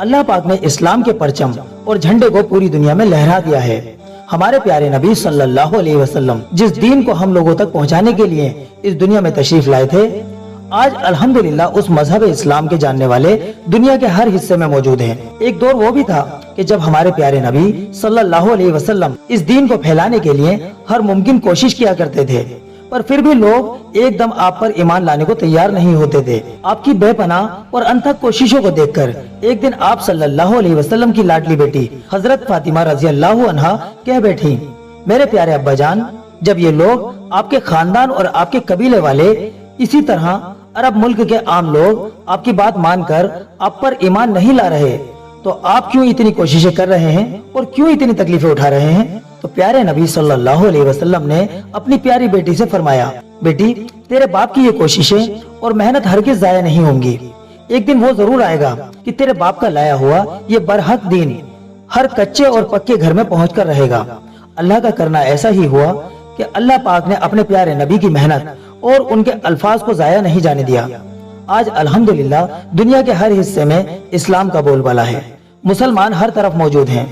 اللہ पाक ने इस्लाम के परचम और झंडे को पूरी दुनिया में लहरा दिया है। हमारे प्यारे नबी सल्लल्लाहु अलैहि वसल्लम जिस दीन को हम लोगों तक पहुंचाने के लिए इस दुनिया में तशरीफ लाए थे, आज अल्हम्दुलिल्लाह उस मजहब इस्लाम के जानने वाले दुनिया के हर हिस्से में मौजूद हैं। एक दौर वो भी था कि जब हमारे प्यारे नबी सल्लल्लाहु अलैहि वसल्लम इस दीन को फैलाने के लिए हर मुमकिन कोशिश किया करते थे, पर फिर भी लोग एकदम आप पर ईमान लाने को तैयार नहीं होते थे। आपकी बेपनाह और अनथक कोशिशों को देखकर एक दिन आप सल्लल्लाहु अलैहि वसल्लम की लाडली बेटी हजरत फातिमा रजी अल्लाह अन्हा कह बैठी, मेरे प्यारे अब्बा जान, जब ये लोग आपके खानदान और आपके कबीले वाले इसी तरह अरब मुल्क के आम लोग आपकी बात मानकर आप पर ईमान नहीं ला रहे, तो आप क्यों इतनी कोशिशें कर रहे हैं और क्यों इतनी तकलीफें उठा रहे हैं? तो प्यारे नबी सल्लल्लाहु अलैहि वसल्लम ने अपनी प्यारी बेटी से फरमाया, बेटी, तेरे बाप की ये कोशिशें और मेहनत हरगिज़ जाया नहीं होंगी। एक दिन वो जरूर आएगा कि तेरे बाप का लाया हुआ ये बरहक दीन हर कच्चे और पक्के घर में पहुँच कर रहेगा। अल्लाह का करना ऐसा ही हुआ कि अल्लाह पाक ने अपने प्यारे नबी की मेहनत और उनके अल्फाज को जाया नहीं जाने दिया। आज अल्हम्दुलिल्लाह दुनिया के हर हिस्से में इस्लाम का बोलबाला है, मुसलमान हर तरफ मौजूद हैं।